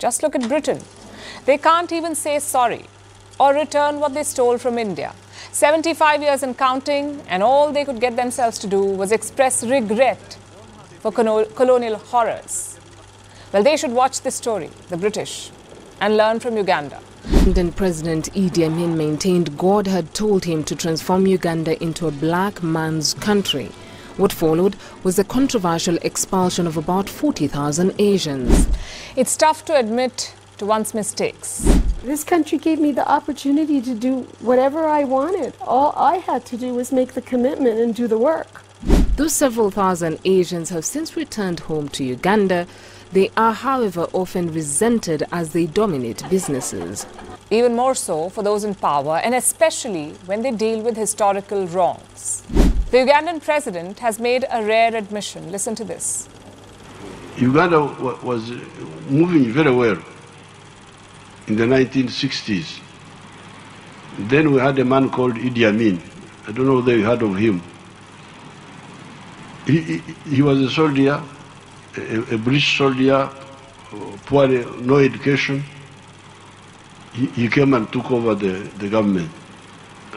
Just look at Britain. They can't even say sorry or return what they stole from India. 75 years and counting, and all they could get themselves to do was express regret for colonial horrors. Well, they should watch this story, the British, and learn from Uganda. Then President Idi Amin maintained God had told him to transform Uganda into a black man's country. What followed was the controversial expulsion of about 40,000 Asians. It's tough to admit to one's mistakes. This country gave me the opportunity to do whatever I wanted. All I had to do was make the commitment and do the work. Though several thousand Asians have since returned home to Uganda, they are, however, often resented as they dominate businesses. Even more so for those in power, and especially when they deal with historical wrongs. The Ugandan president has made a rare admission. Listen to this. Uganda was moving very well in the 1960s. Then we had a man called Idi Amin. I don't know whether you heard of him. He was a soldier, a British soldier, poor, no education. He came and took over the government.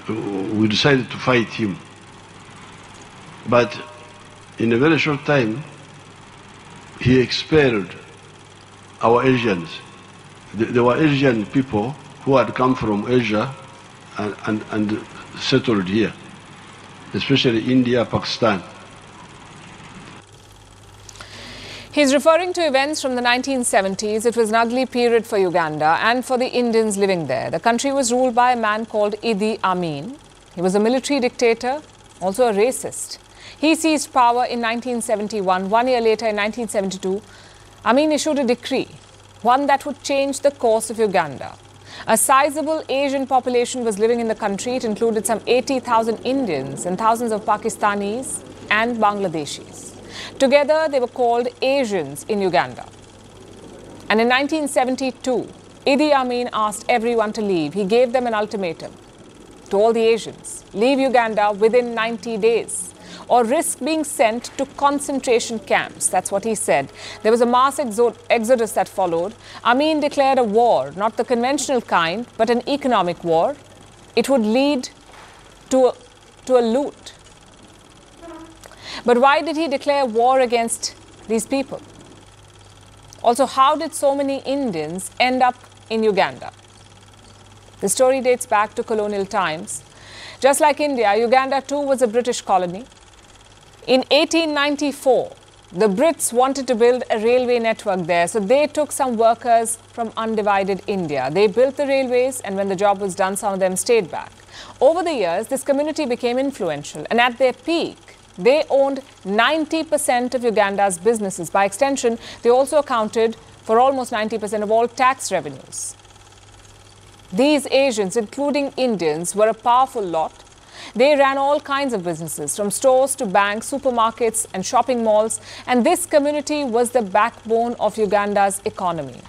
We decided to fight him. But in a very short time, he expelled our Asians. There were Asian people who had come from Asia and settled here, especially India, Pakistan. He's referring to events from the 1970s. It was an ugly period for Uganda and for the Indians living there. The country was ruled by a man called Idi Amin. He was a military dictator, also a racist. He seized power in 1971. 1 year later, in 1972, Amin issued a decree, one that would change the course of Uganda. A sizable Asian population was living in the country. It included some 80,000 Indians and thousands of Pakistanis and Bangladeshis. Together, they were called Asians in Uganda. And in 1972, Idi Amin asked everyone to leave. He gave them an ultimatum to all the Asians: leave Uganda within 90 days or risk being sent to concentration camps. That's what he said. There was a mass exodus that followed. Amin declared a war, not the conventional kind, but an economic war. It would lead to a loot. But why did he declare war against these people? Also, how did so many Indians end up in Uganda? The story dates back to colonial times. Just like India, Uganda too was a British colony. In 1894, the Brits wanted to build a railway network there, so they took some workers from undivided India. They built the railways, and when the job was done, some of them stayed back. Over the years, this community became influential, and at their peak, they owned 90% of Uganda's businesses. By extension, they also accounted for almost 90% of all tax revenues. These Asians, including Indians, were a powerful lot. They ran all kinds of businesses, from stores to banks, supermarkets and shopping malls. And this community was the backbone of Uganda's economy.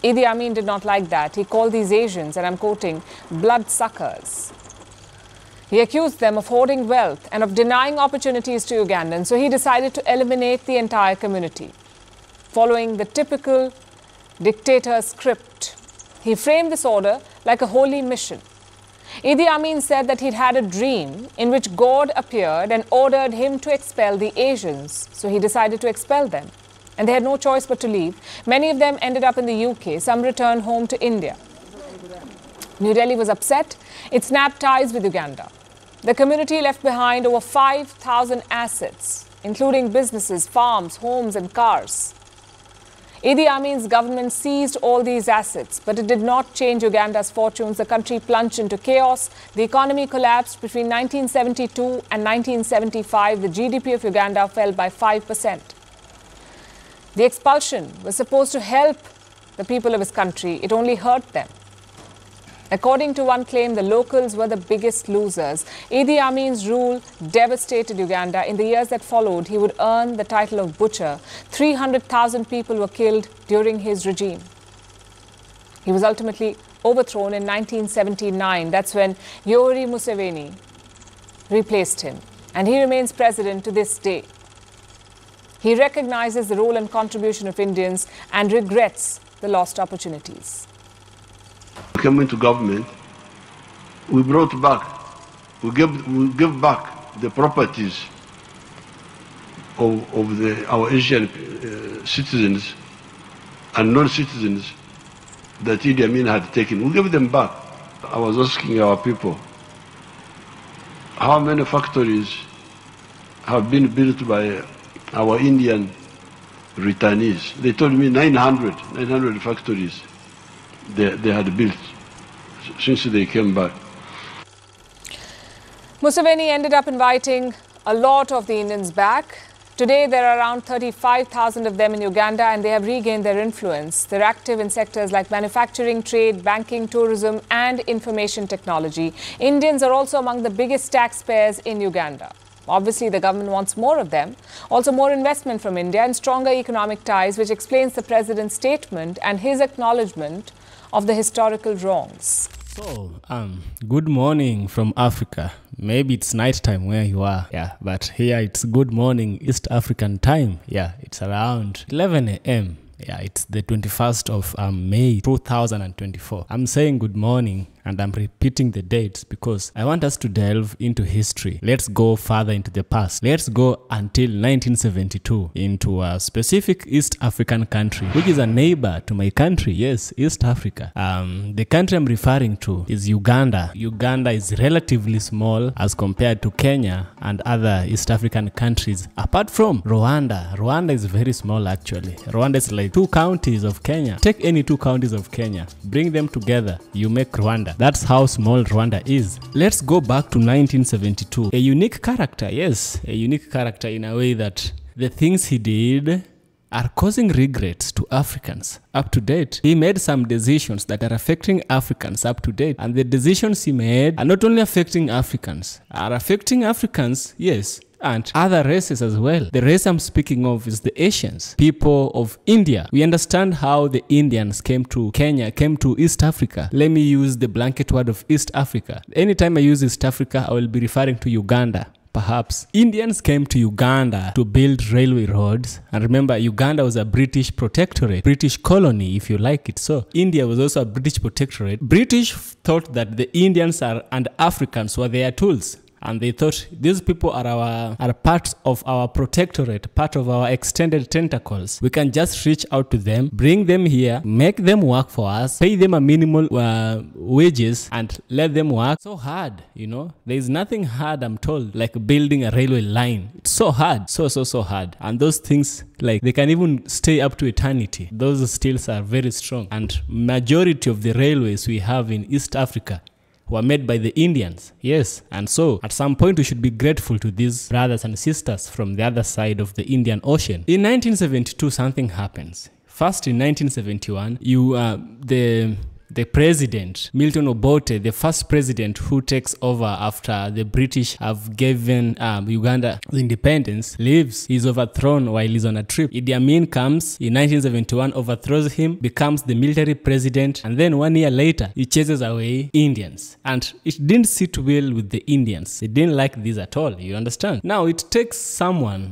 Idi Amin did not like that. He called these Asians, and I'm quoting, bloodsuckers. He accused them of hoarding wealth and of denying opportunities to Ugandans, so he decided to eliminate the entire community. Following the typical dictator script, he framed this order like a holy mission. Idi Amin said that he'd had a dream in which God appeared and ordered him to expel the Asians, so he decided to expel them. And they had no choice but to leave. Many of them ended up in the UK. Some returned home to India. New Delhi was upset. It snapped ties with Uganda. The community left behind over 5,000 assets, including businesses, farms, homes and cars. Idi Amin's government seized all these assets, but it did not change Uganda's fortunes. The country plunged into chaos. The economy collapsed. Between 1972 and 1975, the GDP of Uganda fell by 5%. The expulsion was supposed to help the people of his country. It only hurt them. According to one claim, the locals were the biggest losers. Idi Amin's rule devastated Uganda. In the years that followed, he would earn the title of butcher. 300,000 people were killed during his regime. He was ultimately overthrown in 1979. That's when Yoweri Museveni replaced him. And he remains president to this day. He recognizes the role and contribution of Indians and regrets the lost opportunities. We came into government, we brought back, we give back the properties of our Asian citizens and non-citizens that Idi Amin had taken. We gave them back. I was asking our people, how many factories have been built by our Indian returnees? They told me 900 factories they had built since they came back. Museveni ended up inviting a lot of the Indians back. Today, there are around 35,000 of them in Uganda, and they have regained their influence. They're active in sectors like manufacturing, trade, banking, tourism, and information technology. Indians are also among the biggest taxpayers in Uganda. Obviously, the government wants more of them. Also, more investment from India and stronger economic ties, which explains the president's statement and his acknowledgement of the historical wrongs. So, good morning from Africa. Maybe it's nighttime where you are, yeah, but here it's good morning East African time. Yeah, it's around 11 a.m. Yeah, it's the 21st of May 2024. I'm saying good morning and I'm repeating the dates because I want us to delve into history. Let's go further into the past. Let's go until 1972 into a specific East African country, which is a neighbor to my country. Yes, East Africa. The country I'm referring to is Uganda. Uganda is relatively small as compared to Kenya and other East African countries, apart from Rwanda. Rwanda is very small actually. Rwanda is like 2 counties of Kenya. Take any 2 counties of Kenya, bring them together, you make Rwanda. That's how small Rwanda is. Let's go back to 1972. A unique character, yes, a unique character in a way that the things he did are causing regrets to Africans up to date. He made some decisions that are affecting Africans up to date. And the decisions he made are not only affecting Africans, are affecting Africans, yes, and other races as well. The race I'm speaking of is the Asians, people of India. We understand how the Indians came to Kenya, came to East Africa. Let me use the blanket word of East Africa. Anytime I use East Africa, I will be referring to Uganda. Perhaps Indians came to Uganda to build railway roads. And remember, Uganda was a British protectorate, British colony, if you like it so. India was also a British protectorate. British thought that the Indians and Africans were their tools. And they thought these people are part of our protectorate, part of our extended tentacles. We can just reach out to them, bring them here, make them work for us, pay them a minimal wages, and let them work. So hard, you know. There is nothing hard, I'm told, like building a railway line. It's so hard, so hard. And those things, like, they can even stay up to eternity. Those steels are very strong. And majority of the railways we have in East Africa were made by the Indians. Yes, and so at some point we should be grateful to these brothers and sisters from the other side of the Indian Ocean. In 1972, something happens. First, in 1971, the president, Milton Obote, the first president who takes over after the British have given Uganda independence, leaves. He's overthrown while he's on a trip. Idi Amin comes in 1971, overthrows him, becomes the military president, and then 1 year later, he chases away Indians. And it didn't sit well with the Indians. They didn't like this at all, you understand? Now, it takes somebody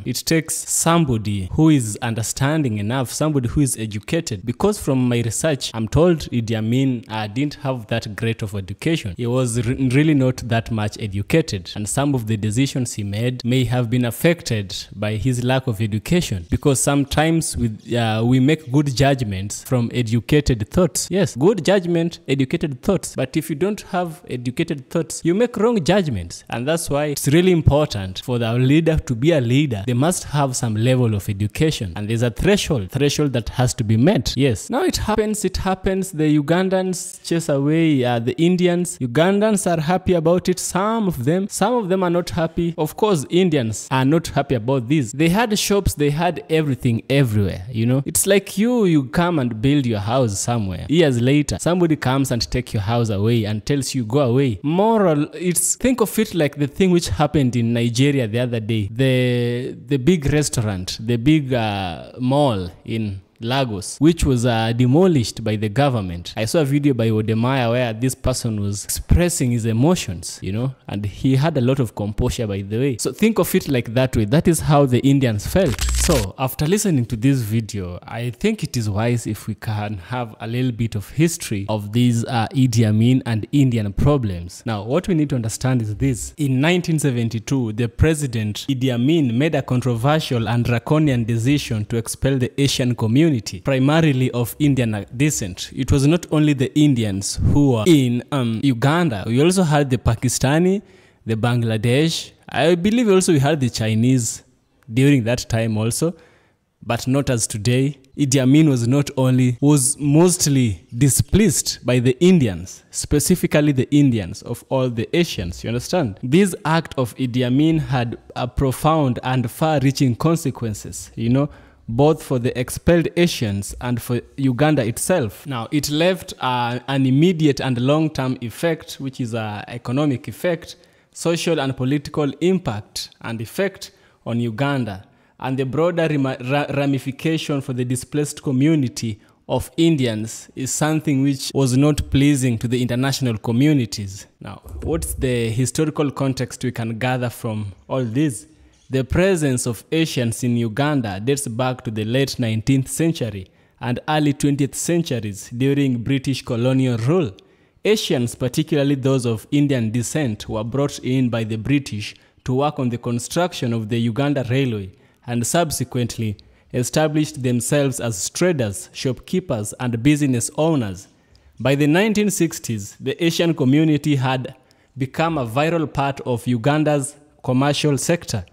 who is understanding enough, somebody who is educated. Because from my research, I'm told Idi Amin didn't have that great of education. He was really not that much educated, and some of the decisions he made may have been affected by his lack of education, because sometimes we make good judgments from educated thoughts. Yes, good judgment, educated thoughts. But if you don't have educated thoughts, you make wrong judgments. And that's why it's really important for the leader to be a leader. They must have some level of education, and there's a threshold that has to be met. Yes, now it happens. The Ugandans chase away the Indians. Ugandans are happy about it. Some of them are not happy. Of course, Indians are not happy about this. They had shops, they had everything everywhere, you know. It's like you come and build your house somewhere. Years later, somebody comes and take your house away and tells you go away. Think of it like the thing which happened in Nigeria the other day. The big restaurant, the big mall in Lagos, which was demolished by the government. I saw a video by Odemaya where this person was expressing his emotions, you know, and he had a lot of composure, by the way. So think of it like that way. That is how the Indians felt. So after listening to this video, I think it is wise if we can have a little bit of history of these Idi Amin and Indian problems. Now, what we need to understand is this. In 1972, the president Idi Amin made a controversial and draconian decision to expel the Asian community, primarily of Indian descent. It was not only the Indians who were in Uganda. We also had the Pakistani, the Bangladesh. I believe also we had the Chinese during that time also, but not as today. Idi Amin was mostly displeased by the Indians, specifically the Indians of all the Asians, you understand? This act of Idi Amin had a profound and far-reaching consequences, you know, both for the expelled Asians and for Uganda itself. Now, it left an immediate and long-term effect, which is an economic effect, social and political impact and effect on Uganda, and the broader ramification for the displaced community of Indians is something which was not pleasing to the international communities. Now, what's the historical context we can gather from all this? The presence of Asians in Uganda dates back to the late 19th century and early 20th centuries during British colonial rule. Asians, particularly those of Indian descent, were brought in by the British to work on the construction of the Uganda Railway and subsequently established themselves as traders, shopkeepers, and business owners. By the 1960s, the Asian community had become a vital part of Uganda's commercial sector,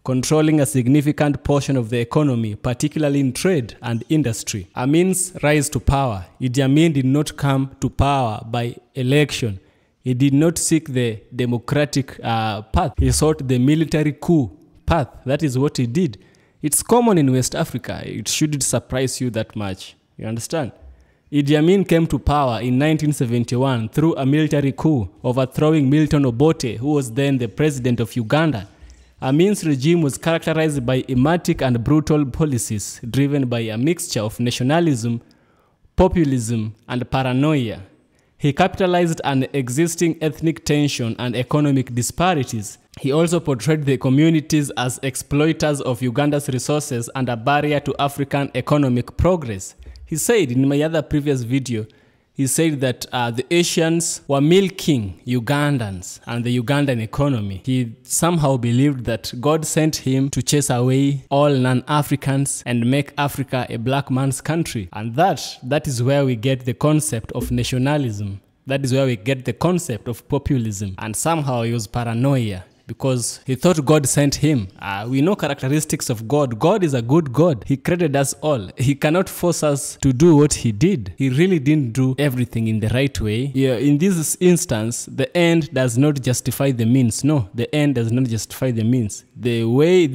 controlling a significant portion of the economy, particularly in trade and industry. Amin's rise to power. Idi Amin did not come to power by election. He did not seek the democratic path. He sought the military coup path. That is what he did. It's common in West Africa. It shouldn't surprise you that much. You understand? Idi Amin came to power in 1971 through a military coup, overthrowing Milton Obote, who was then the president of Uganda. Amin's regime was characterized by erratic and brutal policies driven by a mixture of nationalism, populism, and paranoia. He capitalized on existing ethnic tension and economic disparities. He also portrayed the communities as exploiters of Uganda's resources and a barrier to African economic progress. He said in my other previous video, he said that the Asians were milking Ugandans and the Ugandan economy. He somehow believed that God sent him to chase away all non-Africans and make Africa a black man's country. And that is where we get the concept of nationalism. That is where we get the concept of populism. And somehow he was paranoia, because he thought God sent him. We know characteristics of God. God is a good God. He created us all. He cannot force us to do what he did. He really didn't do everything in the right way. Yeah, in this instance, the end does not justify the means. No, the end does not justify the means. The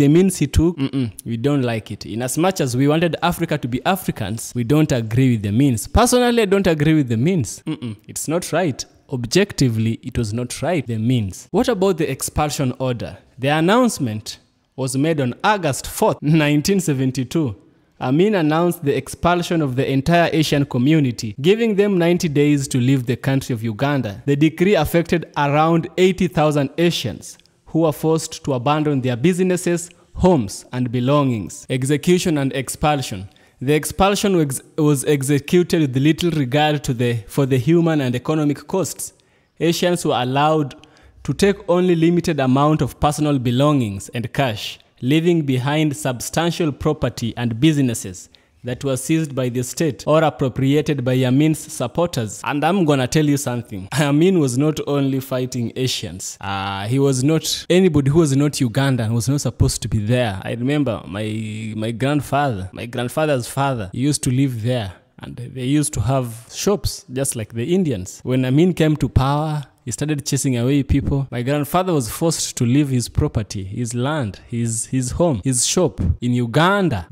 means he took, we don't like it. In as much as we wanted Africa to be Africans, we don't agree with the means. Personally, I don't agree with the means. It's not right. Objectively, it was not right, the means. What about the expulsion order? The announcement was made on August 4th, 1972. Amin announced the expulsion of the entire Asian community, giving them 90 days to leave the country of Uganda. The decree affected around 80,000 Asians who were forced to abandon their businesses, homes, and belongings. Execution and expulsion. The expulsion was executed with little regard for the human and economic costs. Asians were allowed to take only limited amount of personal belongings and cash, leaving behind substantial property and businesses that were seized by the state or appropriated by Amin's supporters. And I'm gonna tell you something. Amin was not only fighting Asians. He was not, anybody who was not Ugandan was not supposed to be there. I remember my grandfather's father, he used to live there, and they used to have shops just like the Indians. When Amin came to power, he started chasing away people. My grandfather was forced to leave his property, his land, his home, his shop in Uganda.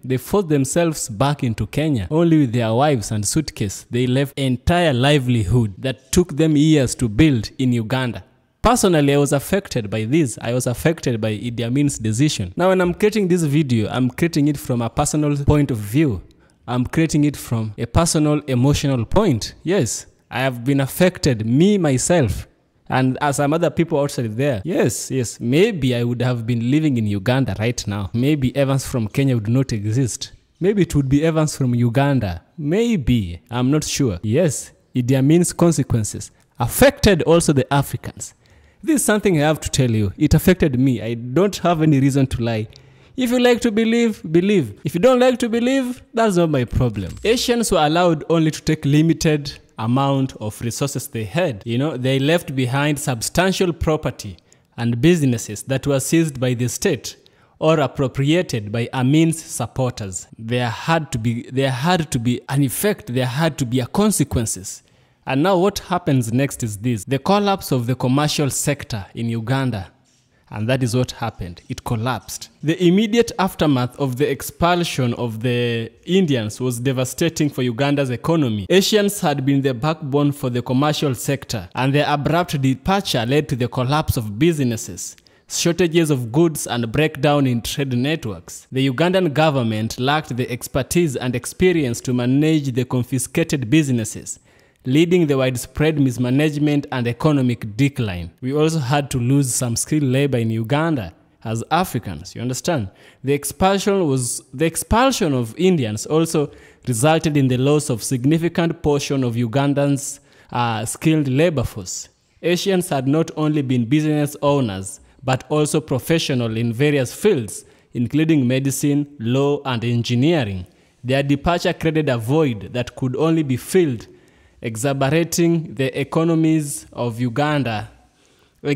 They forced themselves back into Kenya. Only with their wives and suitcase, they left entire livelihood that took them years to build in Uganda. Personally, I was affected by this. I was affected by Idi Amin's decision. Now, when I'm creating this video, I'm creating it from a personal point of view. I'm creating it from a personal, emotional point. Yes, I have been affected, me, myself, and as some other people outside there. Yes, maybe I would have been living in Uganda right now. Maybe Evans from Kenya would not exist. Maybe it would be Evans from Uganda. Maybe, I'm not sure. Yes, Idi Amin's consequences affected also the Africans. This is something I have to tell you. It affected me. I don't have any reason to lie. If you like to believe, believe. If you don't like to believe, that's not my problem. Asians were allowed only to take limited amount of resources they had. You know, they left behind substantial property and businesses that were seized by the state or appropriated by Amin's supporters. There had to be an effect, there had to be consequences. And now what happens next is this: the collapse of the commercial sector in Uganda. And that is what happened. It collapsed. The immediate aftermath of the expulsion of the Indians was devastating for Uganda's economy. Asians had been the backbone for the commercial sector, and their abrupt departure led to the collapse of businesses, shortages of goods, and breakdown in trade networks. The Ugandan government lacked the expertise and experience to manage the confiscated businesses, leading the widespread mismanagement and economic decline. We also had to lose some skilled labor in Uganda as Africans, you understand? The expulsion of Indians also resulted in the loss of significant portion of Ugandans' skilled labor force. Asians had not only been business owners, but also professional in various fields, including medicine, law, and engineering. Their departure created a void that could only be filled, exacerbating the economies of Uganda, the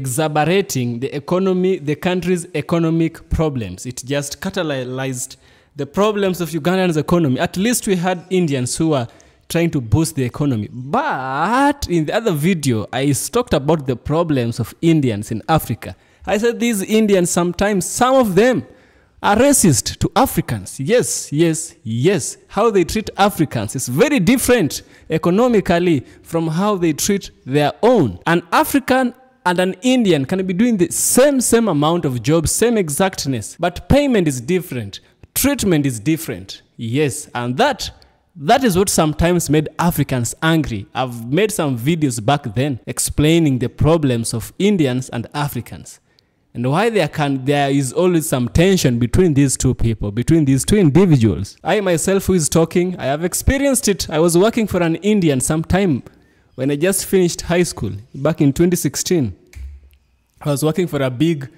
country's economic problems. It just catalyzed the problems of Uganda's economy. At least we had Indians who were trying to boost the economy. But in the other video, I talked about the problems of Indians in Africa. I said these Indians, sometimes, some of them are racist to Africans. Yes. How they treat Africans is very different economically from how they treat their own. An African and an Indian can be doing the same amount of jobs, same exactness, but payment is different, treatment is different. Yes, and that is what sometimes made Africans angry. I've made some videos back then explaining the problems of Indians and Africans, and why there is always some tension between these two people, between these two individuals. I myself, who is talking, I have experienced it. I was working for an Indian sometime when I just finished high school, back in 2016. I was working for a big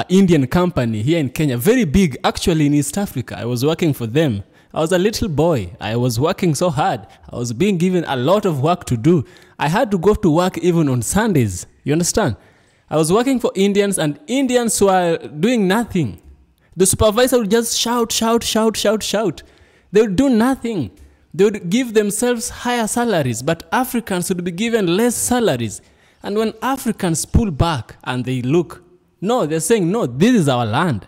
Indian company here in Kenya, very big, actually in East Africa. I was working for them. I was a little boy. I was working so hard. I was being given a lot of work to do. I had to go to work even on Sundays. You understand? I was working for Indians, and Indians were doing nothing. The supervisor would just shout. They would do nothing. They would give themselves higher salaries, but Africans would be given less salaries. And when Africans pull back and they look, no, they're saying, no, this is our land.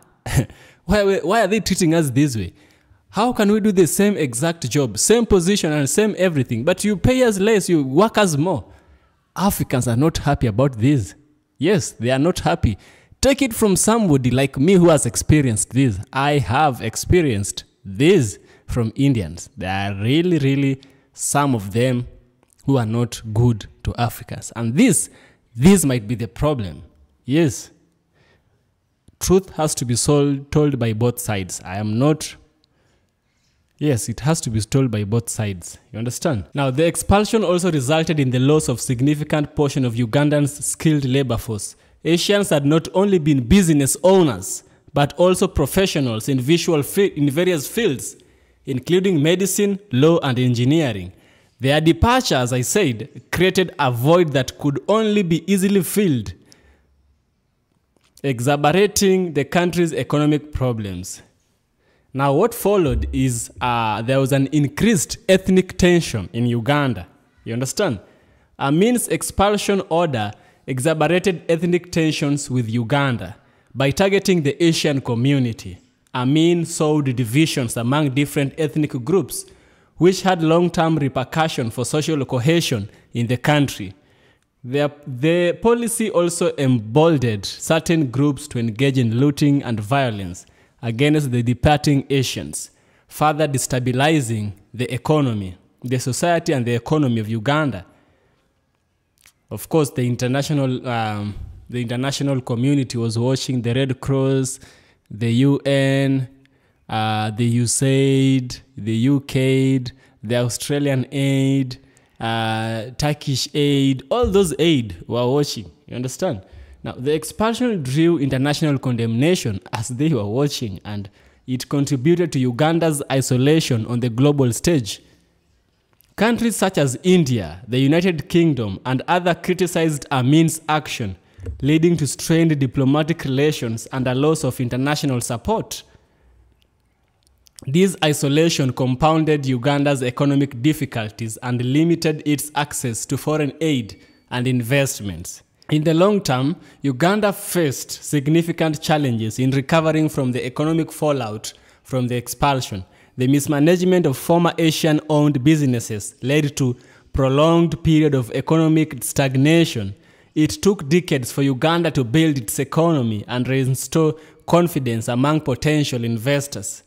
Why are they treating us this way? How can we do the same exact job, same position and same everything, but you pay us less, you work us more? Africans are not happy about this. Yes, they are not happy. Take it from somebody like me who has experienced this. I have experienced this from Indians. There are really some of them who are not good to Africans. And this might be the problem. Yes. Truth has to be told by both sides. Yes, it has to be told by both sides. You understand? Now, the expulsion also resulted in the loss of significant portion of Ugandan's skilled labor force. Asians had not only been business owners, but also professionals in various fields, including medicine, law, and engineering. Their departure, as I said, created a void that could only be easily filled, exacerbating the country's economic problems. Now, what followed is there was an increased ethnic tension in Uganda. You understand? Amin's expulsion order exacerbated ethnic tensions with Uganda by targeting the Asian community. Amin sowed divisions among different ethnic groups, which had long-term repercussions for social cohesion in the country. The policy also emboldened certain groups to engage in looting and violence against the departing Asians, further destabilizing the economy, the society and the economy of Uganda. Of course, the international community was watching: the Red Cross, the UN, the USAID, the UKAID, the Australian aid, Turkish aid, all those aid were watching, you understand? Now, the expulsion drew international condemnation as they were watching, and it contributed to Uganda's isolation on the global stage. Countries such as India, the United Kingdom, and others criticized Amin's action, leading to strained diplomatic relations and a loss of international support. This isolation compounded Uganda's economic difficulties and limited its access to foreign aid and investments. In the long term, Uganda faced significant challenges in recovering from the economic fallout from the expulsion. The mismanagement of former Asian-owned businesses led to prolonged period of economic stagnation. It took decades for Uganda to build its economy and restore confidence among potential investors.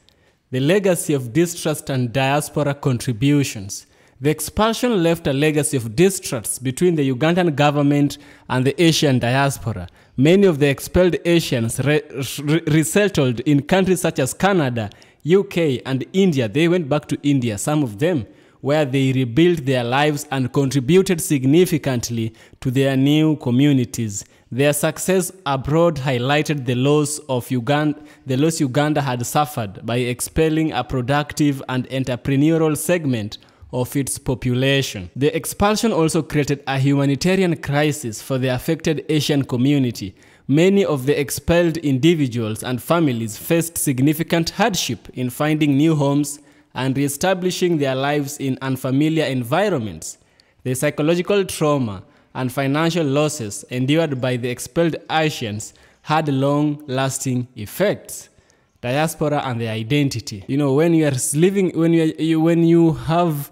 The legacy of distrust and diaspora contributions. The expulsion left a legacy of distrust between the Ugandan government and the Asian diaspora. Many of the expelled Asians resettled in countries such as Canada, UK, and India. They went back to India, some of them, where they rebuilt their lives and contributed significantly to their new communities. Their success abroad highlighted the loss Uganda had suffered by expelling a productive and entrepreneurial segment of its population. The expulsion also created a humanitarian crisis for the affected Asian community. Many of the expelled individuals and families faced significant hardship in finding new homes and reestablishing their lives in unfamiliar environments. The psychological trauma and financial losses endured by the expelled Asians had long-lasting effects. Diaspora and the identity. You know, when you are living, when you have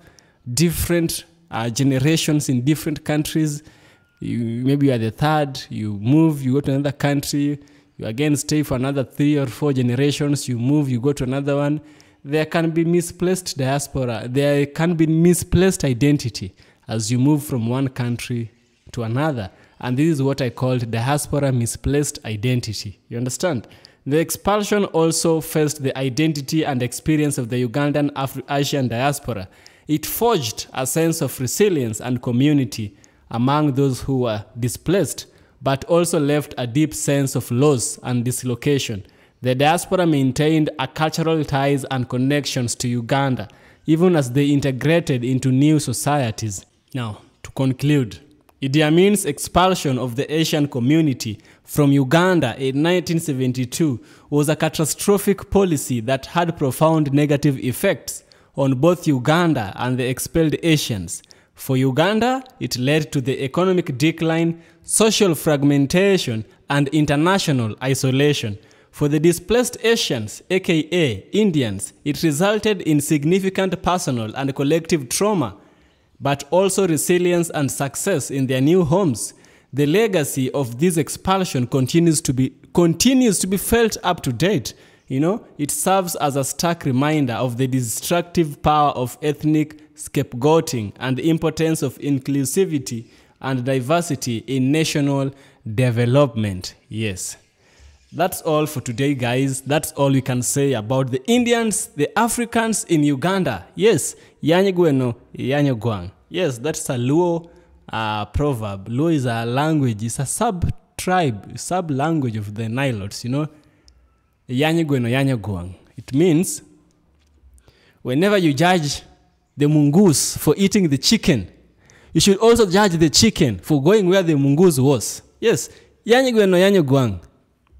different generations in different countries, maybe you are the third, you move, you go to another country, you again stay for another 3 or 4 generations, you move, you go to another one. There can be misplaced diaspora, there can be misplaced identity as you move from one country to another. And this is what I call diaspora misplaced identity. You understand? The expulsion also faced the identity and experience of the Ugandan Asian diaspora. It forged a sense of resilience and community among those who were displaced, but also left a deep sense of loss and dislocation. The diaspora maintained a cultural ties and connections to Uganda, even as they integrated into new societies. Now, to conclude, Idi Amin's expulsion of the Asian community from Uganda in 1972 was a catastrophic policy that had profound negative effects on both Uganda and the expelled Asians. For Uganda, it led to the economic decline, social fragmentation, and international isolation. For the displaced Asians, aka Indians, it resulted in significant personal and collective trauma, but also resilience and success in their new homes. The legacy of this expulsion continues to be felt up to date. You know, it serves as a stark reminder of the destructive power of ethnic scapegoating and the importance of inclusivity and diversity in national development. Yes. That's all for today, guys. That's all we can say about the Indians, the Africans in Uganda. Yes, Yanyegweno, Yanyegwang. Yes, that's a Luo proverb. Luo is a language, it's a sub-tribe, sub-language of the Nilotes, you know. Yanyegweno, Yanyegwang. It means whenever you judge the Mungus for eating the chicken, you should also judge the chicken for going where the Mungus was. Yes, Yanyegweno, Yanyegwang.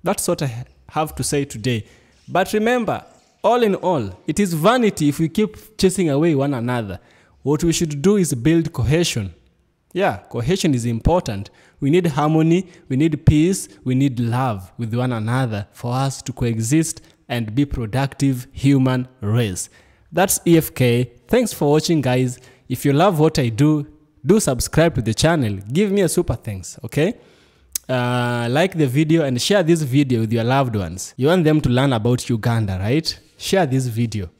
That's what I have to say today. But remember, all in all, it is vanity if we keep chasing away one another. What we should do is build cohesion. Yeah, cohesion is important. We need harmony, we need peace, we need love with one another for us to coexist and be productive human race. That's EFK. Thanks for watching, guys. If you love what I do, do subscribe to the channel. Give me a super thanks, okay? Like the video and share this video with your loved ones. You want them to learn about Uganda, right? Share this video.